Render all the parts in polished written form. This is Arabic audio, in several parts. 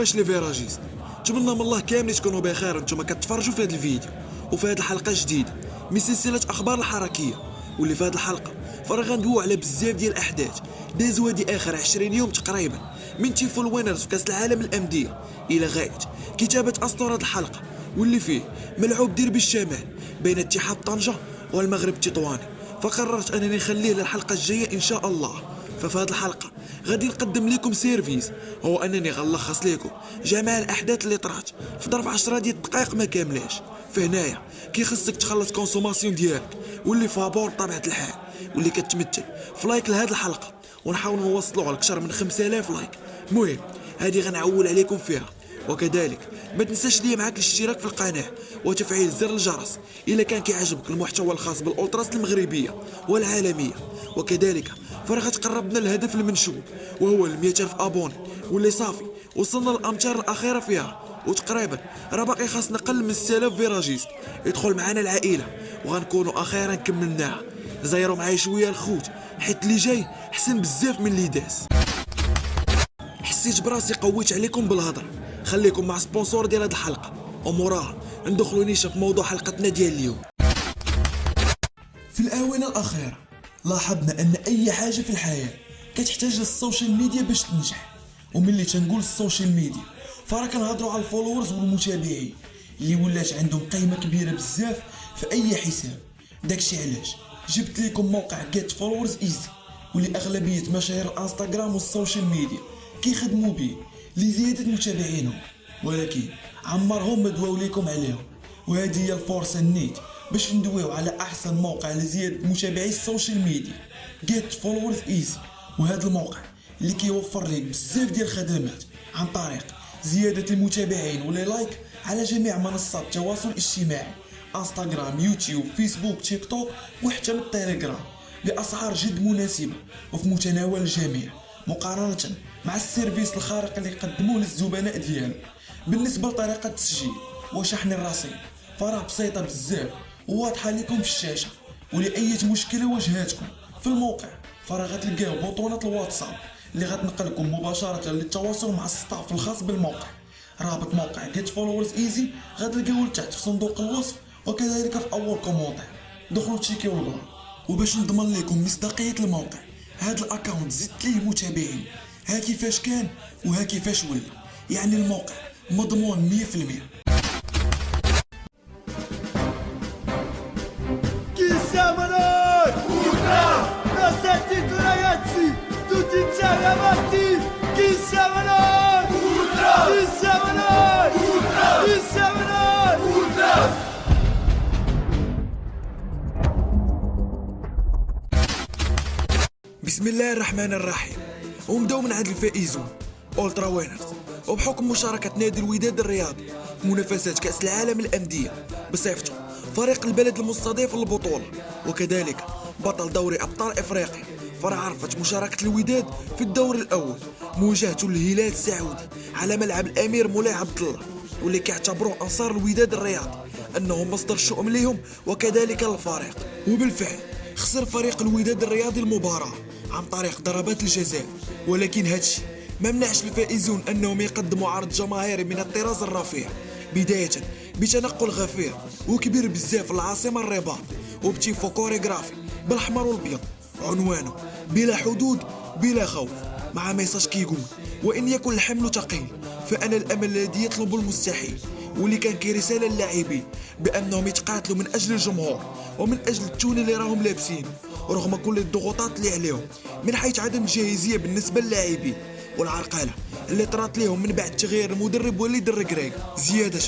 واش لي فيراجيست، نتمنى من الله كاملين تكونوا بخير نتوما كتفرجوا في هذا الفيديو وفي هذه الحلقه الجديده من سلسله اخبار الحركيه. واللي في هذه الحلقه فرا غندويو على بزاف ديال الاحداث دازوا هذه اخر 20 يوم تقريبا من تيفول وينرز في كاس العالم الانديه الى غايه كتابه اسطوره الحلقه، واللي فيه ملعوب ديربي الشمال بين اتحاد طنجه والمغرب التطواني. فقررت انني نخليه للحلقه الجايه ان شاء الله. ففي هذه الحلقه غادي نقدم لكم سيرفيس، هو انني غنلخص لكم جميع الاحداث اللي طرات في ظرف 10 ديال الدقائق ما كاملاش. فهنايا كيخصك تخلص كونسوماسيون ديالك واللي فابور بطبيعه الحال، واللي كتمثل في لايك لهذه الحلقه ونحاول نوصلوها لأكثر من 5000 لايك. المهم هذه غنعول عليكم فيها، وكذلك ما تنساش ليا معاك الاشتراك في القناه وتفعيل زر الجرس الا كان كيعجبك المحتوى الخاص بالالتراس المغربيه والعالميه. وكذلك فرغ تقربنا الهدف المنشود وهو 200,000 ابوني، واللي صافي وصلنا للامتار الاخيره فيها، وتقريبا راه باقي خاصنا قل من 6000 فيراجيست يدخل معنا العائله وغنكونوا اخيرا كملناها. زيروا معايا شويه الخوت حيت اللي جاي حسن بزاف من اللي داز. حسيت براسي قويت عليكم بالهضره. خليكم مع سبونسور ديال هذه الحلقه وموراها ندخلوا نيشا في موضوع حلقتنا ديال اليوم. في الاونه الاخيره لاحظنا ان اي حاجه في الحياه كتحتاج للسوشيال ميديا باش تنجح. وملي تنقول السوشيال ميديا فرا كنهضروا على الفولورز والمتابعين اللي ولات عندهم قيمه كبيره بزاف في اي حساب. داكشي علاش جبت لكم موقع جيت فولورز ايزي، واللي اغلبيه مشاهير الانستغرام والسوشيال ميديا كيخدموا به لزياده متابعينهم، ولكن عمرهم ما دواو لكم عليهم. وهذه هي الفرصه النيت باش ندويو على احسن موقع لزياده متابعي السوشيال ميديا جيت فولورز ايزي. وهذا الموقع اللي كيوفر لك بزاف ديال الخدمات عن طريق زياده المتابعين واللي لايك على جميع منصات التواصل الاجتماعي، انستغرام، يوتيوب، فيسبوك، تيك توك وحتى من التليجرام، باسعار جد مناسبه وفي متناول الجميع مقارنه مع السيرفيس الخارق اللي يقدموه للزبناء ديالو. بالنسبه لطريقه التسجيل وشحن الرصيد فراه بسيطه بزاف وواضحه لكم في الشاشه. ولاي مشكله واجهاتكم في الموقع فراه غتلقاو بوطونه الواتساب اللي غتنقلكم مباشره للتواصل مع الستاف الخاص بالموقع. رابط موقع جيت فولورز ايزي غتلقاوه لتحت في صندوق الوصف وكذلك في اول كومونتير. دخلوا تشيكيو البرا. وباش نضمن لكم مصداقيه الموقع هذا الاكونت زدت ليه متابعين، ها كيفاش كان وها كيفاش ولا، يعني الموقع مضمون 100%. بسم الله الرحمن الرحيم. ونبداو من عند الفائزون أولترا وينرز. وبحكم مشاركة نادي الوداد الرياضي في منافسات كأس العالم الأندية بصفته فريق البلد المستضيف للبطولة وكذلك بطل دوري أبطال إفريقيا، فرا عرفت مشاركة الوداد في الدور الأول مواجهته للهلال السعودي على ملعب الأمير مولاي عبد الله، واللي كيعتبروه أنصار الوداد الرياضي أنه مصدر شؤم لهم وكذلك الفريق. وبالفعل خسر فريق الوداد الرياضي المباراة عن طريق ضربات الجزاء، ولكن هادشي ما منعش الفائزون انهم يقدموا عرض جماهيري من الطراز الرفيع، بداية بتنقل غفير وكبير بزاف العاصمة الرباط وبتيفو كوريغرافي بالاحمر والابيض عنوانه بلا حدود بلا خوف، مع ميساج كيقول وان يكن الحمل ثقيل فانا الامل الذي يطلب المستحيل، واللي كان كرسالة للاعبين بانهم يتقاتلوا من اجل الجمهور ومن اجل التون اللي راهم لابسين رغم كل الضغوطات اللي عليهم من حيث عدم الجاهزيه بالنسبه للاعبين والعرقله اللي طرات لهم من بعد تغيير المدرب وليد الركراك. زياده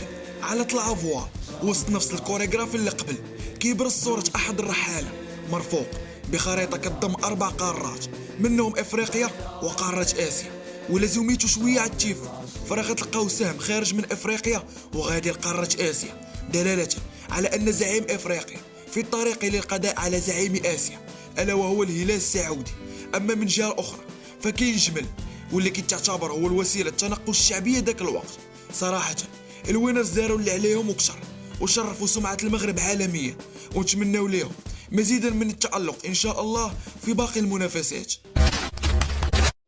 على طلع فوا وسط نفس الكوريغراف اللي قبل كيبرز صوره احد الرحاله مرفوق بخريطه كتضم 4 قارات منهم افريقيا وقاره اسيا، ولازميتو شويه على التيفو فرا غتلقاو سهم خارج من افريقيا وغادي لقاره اسيا، دلاله على ان زعيم افريقيا في الطريق للقضاء على زعيم اسيا الا وهو الهلال السعودي. اما من جهه اخرى فكاين جمل واللي كيتعتبر هو الوسيله التنقل الشعبيه ذاك الوقت. صراحه الوينرز داروا اللي عليهم وكثر وشرفوا سمعه المغرب عالميا، ونتمنوا لهم مزيدا من التألق ان شاء الله في باقي المنافسات.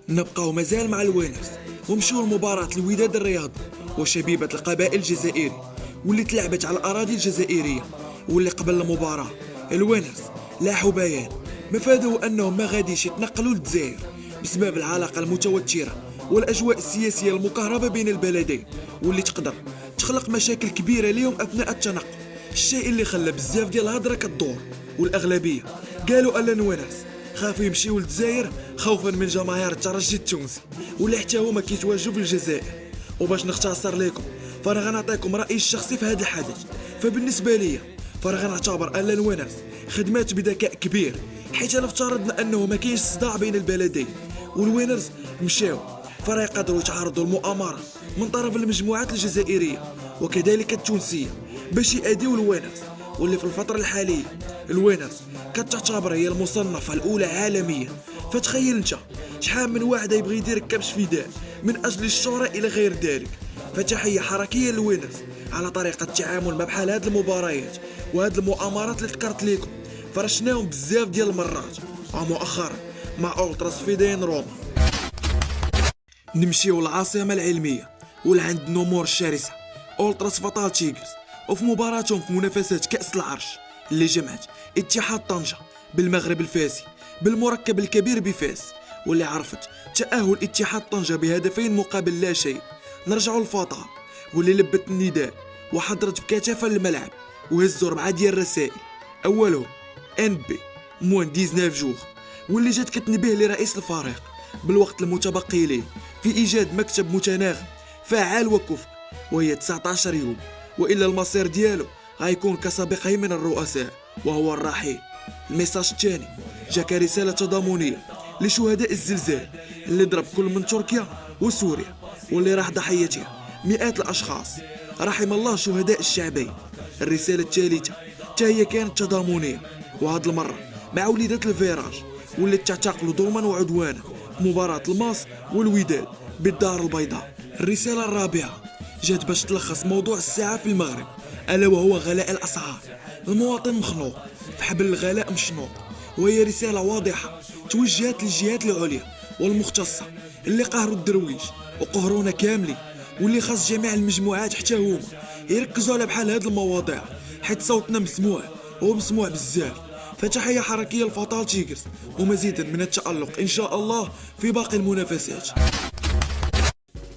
نبقاو مازال مع الوينرز ومشوا لمباراة الوداد الرياضي وشبيبة القبائل الجزائري واللي تلعبت على الأراضي الجزائرية، واللي قبل المباراة الوينرز لاحوا بيان مفاده أنهم ما غاديش يتنقلوا للجزائر بسبب العلاقة المتوترة والأجواء السياسية المكهربة بين البلدين، واللي تقدر تخلق مشاكل كبيرة لهم أثناء التنقل، الشيء اللي خلى بزاف ديال الهضرة كتدور. والأغلبية قالوا أن الوينرز خافوا يمشيو للجزائر خوفا من جماهير الترجي التونسي واللي حتى هما كيتواجدوا في الجزائر. وباش نختصر لكم فانا غنعطيكم رأيي الشخصي في هذا الحدث. فبالنسبة لي فانا غنعتبر أن الوينرز خدمات بذكاء كبير، حيث انا افترضنا انه ما كاينش صداع بين البلدين، والوينرز مشاو فراه يقدروا يتعرضوا للمؤامرة من طرف المجموعات الجزائرية وكذلك التونسية باش يأديو الوينرز، واللي في الفترة الحالية الوينرز كتعتبر هي المصنفة الأولى عالميا. فتخيل انت شحال من واحد يبغي يدير كبش فداء من أجل الشهرة إلى غير ذلك. فتحية حركية للوينرز على طريقة التعامل مع بحال هاد المباريات وهاد المؤامرات اللي ذكرت لكم، فرشناهم بزاف ديال المرات ومؤخرا مع أولتراس فيدين روما. نمشيو للعاصمة العلمية والعند نمور الشرسة أولتراس فطال تيغرز، وفي مباراتهم في منافسات كأس العرش اللي جمعت اتحاد طنجة بالمغرب الفاسي بالمركب الكبير بفاس، واللي عرفت تأهل اتحاد طنجة بهدفين مقابل لا شيء. نرجعوا للفطال واللي لبت النداء وحضرت بكثافة الملعب وهزوا 4 ديال الرسائل. أولهم ان بي موان 19 جوغ، واللي جات كتنبه لرئيس الفريق بالوقت المتبقي ليه في إيجاد مكتب متناغم فعال وكفء، وهي 19 يوم وإلا المصير ديالو غيكون كسابقه من الرؤساء وهو الرحيل. الميساج الثاني جا كرسالة تضامنية لشهداء الزلزال اللي ضرب كل من تركيا وسوريا واللي راح ضحيتها مئات الأشخاص، رحم الله شهداء الشعبين. الرسالة الثالثة هي كانت تضامنية، وهاد المرة مع وليدات الفيراج واللي تعتقلوا ظلما وعدوانا في مباراة الماس والوداد بالدار البيضاء. الرسالة الرابعة جات باش تلخص موضوع الساعة في المغرب، ألا وهو غلاء الأسعار. المواطن مخنوق في حبل الغلاء مشنوق، وهي رسالة واضحة توجهت للجهات العليا والمختصة اللي قهروا الدرويش وقهرونا كاملين، واللي خاص جميع المجموعات حتى هما يركزوا على بحال هاد المواضيع حيت صوتنا مسموع ومسموع بزاف. فتحية حركية لفطال تيغرز ومزيدا من التألق إن شاء الله في باقي المنافسات.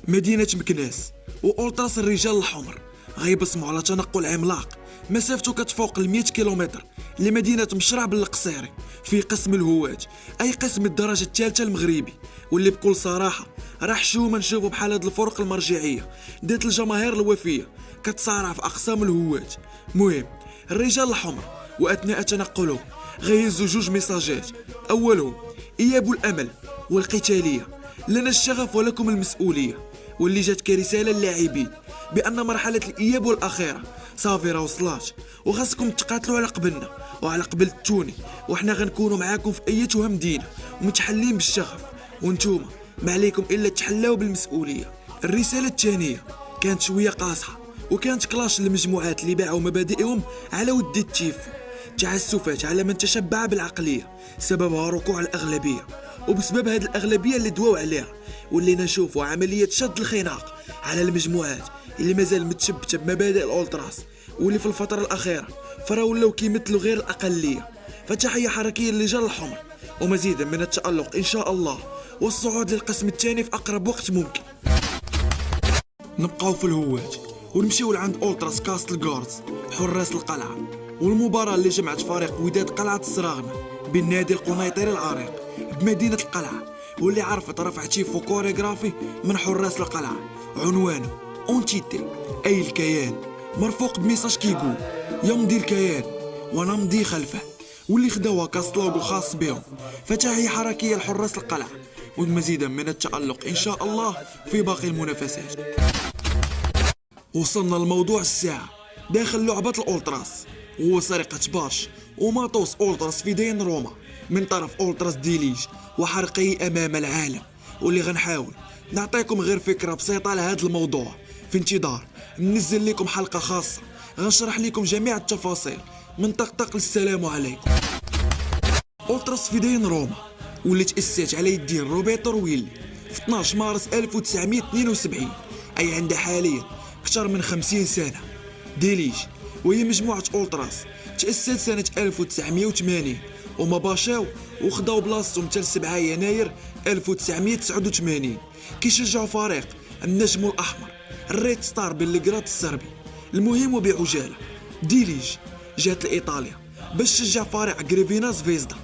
مدينة مكناس وأولتراس الرجال الحمر غيبصموا على تنقل عملاق مسافته كتفوق 100 كيلومتر لمدينة مشرع بالقصيري في قسم الهواج، أي قسم الدرجة الثالثة المغربي، واللي بكل صراحة راح شوما نشوفوا بحال هاد الفرق المرجعية ديت الجماهير الوفية كتصارع في أقسام الهواج. مهم الرجال الحمر وأثناء تنقلهم غيهزوا 2 ميساجات، أولهم إياب الأمل والقتالية، لنا الشغف ولكم المسؤولية، واللي جات كرسالة للاعبين بأن مرحلة الإياب والأخيرة صافي راه وصلات وخاصكم تقاتلوا على قبلنا وعلى قبل التوني، وحنا غنكونوا معاكم في أيتها مدينة ومتحلين بالشغف، وانتوما ما عليكم إلا تحلاو بالمسؤولية. الرسالة الثانية كانت شوية قاصحة وكانت كلاش للمجموعات اللي باعوا مبادئهم على ود التيف، تعسفات على من تشبع بالعقلية سببها ركوع الأغلبية، وبسبب هذه الأغلبية اللي دواو عليها واللي نشوفوا عملية شد الخناق على المجموعات اللي مازال متشبتة بمبادئ الأولتراس واللي في الفترة الأخيرة فرا ولاو كيمثلوا غير الأقلية. فتحية حركية للرجال الحمر ومزيدا من التألق إن شاء الله والصعود للقسم الثاني في أقرب وقت ممكن. نبقاو في الهواج ونمشيو لعند أولتراس كاستل غاردز حراس القلعة، والمباراة اللي جمعت فريق وداد قلعة السراغنة بالنادي القنيطري العريق بمدينة القلعة، واللي عرفت رفع تيفو كوريغرافي من حراس القلعة عنوانه اونتيتي أي الكيان، مرفوق بميساج كيقول يمضي الكيان ونمضي خلفه، واللي خداوها كسلوغو خاص بهم. فتحية حركية لحراس القلعة ومزيدا من التألق إن شاء الله في باقي المنافسات. وصلنا لموضوع الساعة داخل لعبة الأولتراس، وهو سرقة باش وماطوس أولتراس في دين روما من طرف أولتراس ديليج وحرقي أمام العالم، واللي غنحاول نعطيكم غير فكرة بسيطة على هذا الموضوع في انتظار ننزل لكم حلقة خاصة غنشرح لكم جميع التفاصيل من طقطق للسلام عليكم. أولتراس في دين روما واللي تأسست على يدين روبرتو رويلي في 12 مارس 1972، أي عندها حاليا أكثر من 50 سنة. ديليج وهي مجموعة أولتراس تأسست سنة 1980 وما باشاو وخداو بلاصتهم حتى 7 يناير 1989 كيشجعوا فريق النجم الأحمر الريد ستار بلغراد الصربي. المهم وبعجالة ديليج جات لإيطاليا باش تشجع فريق غريفيناس فيزدا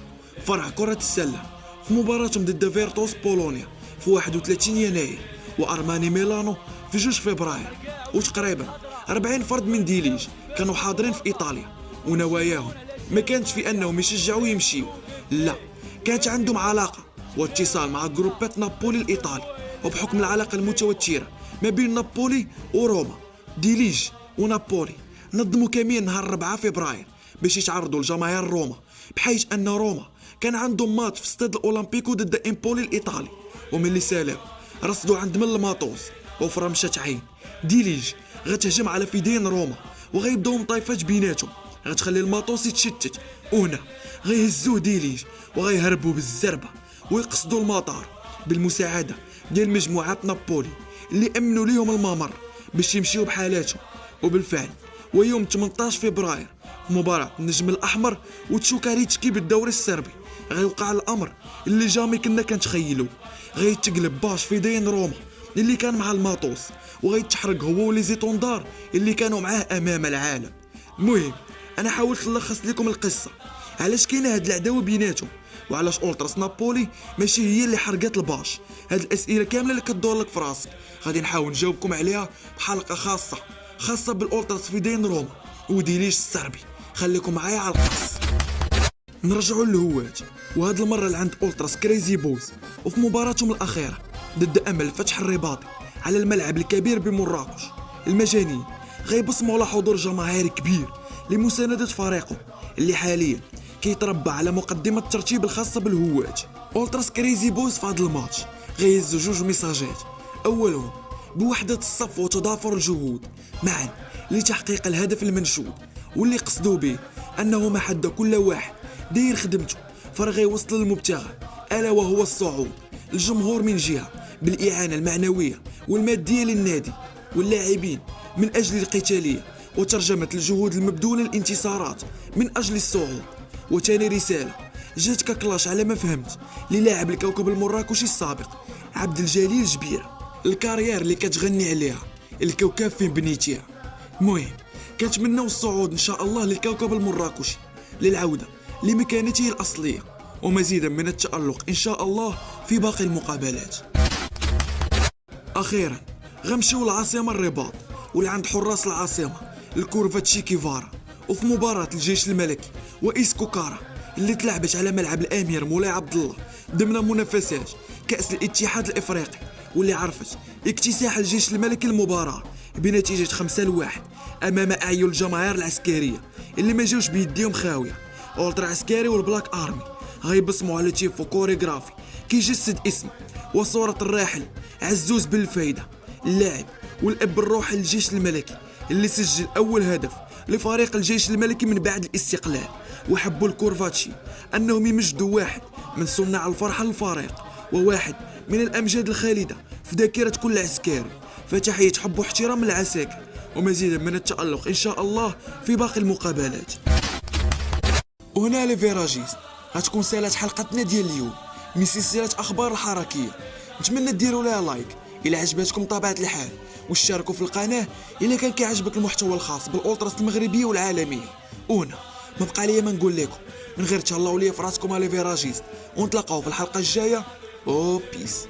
فرع كرة السلة في مباراتهم ضد فيرتوس بولونيا في 31 يناير وأرماني ميلانو في 2 فبراير. وتقريبا 40 فرد من ديليج كانوا حاضرين في إيطاليا، ونواياهم ما كانتش في أنهم يشجعوا ويمشيو، لا، كانت عندهم علاقة واتصال مع جروبات نابولي الإيطالي. وبحكم العلاقة المتوترة ما بين نابولي وروما، ديليج ونابولي نظموا كمين نهار 4 فبراير باش يتعرضوا لجماهير روما، بحيث أن روما كان عندهم ماتش في استاد الأولمبيكو ضد إمبولي الإيطالي. وملي سالاو رصدوا عند من الماطوس وفي رمشة عين ديليج غتهجم على فدين روما وغيبداو مطايفات بيناتهم غتخلي الماطوس يتشتت، وهنا غيهزوه ديليج وغيهربوا بالزربة ويقصدوا المطار بالمساعدة ديال مجموعات نابولي اللي أمنوا ليهم الممر باش يمشيو بحالاتهم. وبالفعل ويوم 18 فبراير في مباراة النجم الأحمر وتشوكاريتشكي بالدوري الصربي غيوقع الأمر اللي جامي كنا كنتخيلوه، غيتقلب باش في دين روما اللي كان مع الماطوس وغيتحرق هو ولي زيتوندار اللي كانوا معاه أمام العالم. المهم أنا حاولت نلخص لكم القصة، علاش كاينه هاد العداوة بيناتهم وعلاش أولتراس نابولي ماشي هي اللي حرقت الباش. هاد الأسئلة كاملة اللي كدور لك في راسك غادي نحاول نجاوبكم عليها بحلقة خاصة بالأولتراس في دين روما وديليج الصربي. خليكم معايا على القص. نرجعوا للهوات، وهاد المرة اللي عند أولتراس كريزي بوز وفي مباراتهم الأخيرة ضد أمل فتح الرباطي على الملعب الكبير بمراكش. المجانين غيبصموا على حضور جماهيري كبير لمساندة فريقه اللي حاليا كيتربع على مقدمة الترتيب الخاصة بالهوات. أولتراس كريزي بوز في هذا الماتش غيهزوا 2 ميساجات، أولهم بوحدة الصف وتضافر الجهود معا لتحقيق الهدف المنشود، واللي قصدوا به أنه ما حد كل واحد داير خدمته فرغ يوصل للمبتغى ألا وهو الصعود. الجمهور من جهة بالإعانة المعنوية والمادية للنادي واللاعبين من أجل القتالية وترجمة الجهود المبذولة للانتصارات من أجل الصعود. وتاني رسالة جات ككلاش على ما فهمت للاعب الكوكب المراكشي السابق عبد الجليل جبيرة، الكارير اللي كتغني عليها الكوكب فين بنيتيها. المهم كنتمناو الصعود ان شاء الله للكوكب المراكشي للعودة لمكانته الأصلية ومزيدا من التألق ان شاء الله في باقي المقابلات. أخيرا غنمشيو للعاصمة الرباط واللي عند حراس العاصمة الكورفا تشي كيفارا، وفي مباراة الجيش الملكي وإيسكوكارا اللي تلعبت على ملعب الأمير مولاي عبد الله ضمن منافسات كأس الاتحاد الإفريقي، واللي عرفت اكتساح الجيش الملكي المباراة بنتيجة 5-1 أمام أعين الجماهير العسكرية اللي ما جاوش بيديهم خاوية. أولترا عسكري والبلاك آرمي غيبصموا على تيفو كوريغرافي كيجسد اسم وصورة الراحل عزوز بالفايدة، اللاعب والأب الروحي للجيش الملكي اللي سجل أول هدف لفريق الجيش الملكي من بعد الاستقلال. وحبوا الكورفاتشي أنهم يمجدوا واحد من صناع الفرحة للفريق وواحد من الأمجاد الخالدة في ذاكرة كل عسكري. فتحية حب واحترام العساكر ومزيدا من التألق إن شاء الله في باقي المقابلات. وهنا لفيراجيست غتكون سالات حلقتنا ديال اليوم من سلسلة أخبار الحركية. نتمنى ديروا لها لايك إلا عجبتكم طبيعة الحال، واشتركوا في القناة إلا كان كيعجبك المحتوى الخاص بالأولتراس المغربية والعالمية. وهنا ما بقى لي ما نقول لكم من غير تهلاو ليا في راسكم على فيراجيست، ونتلاقاو في الحلقة الجاية. او بيس.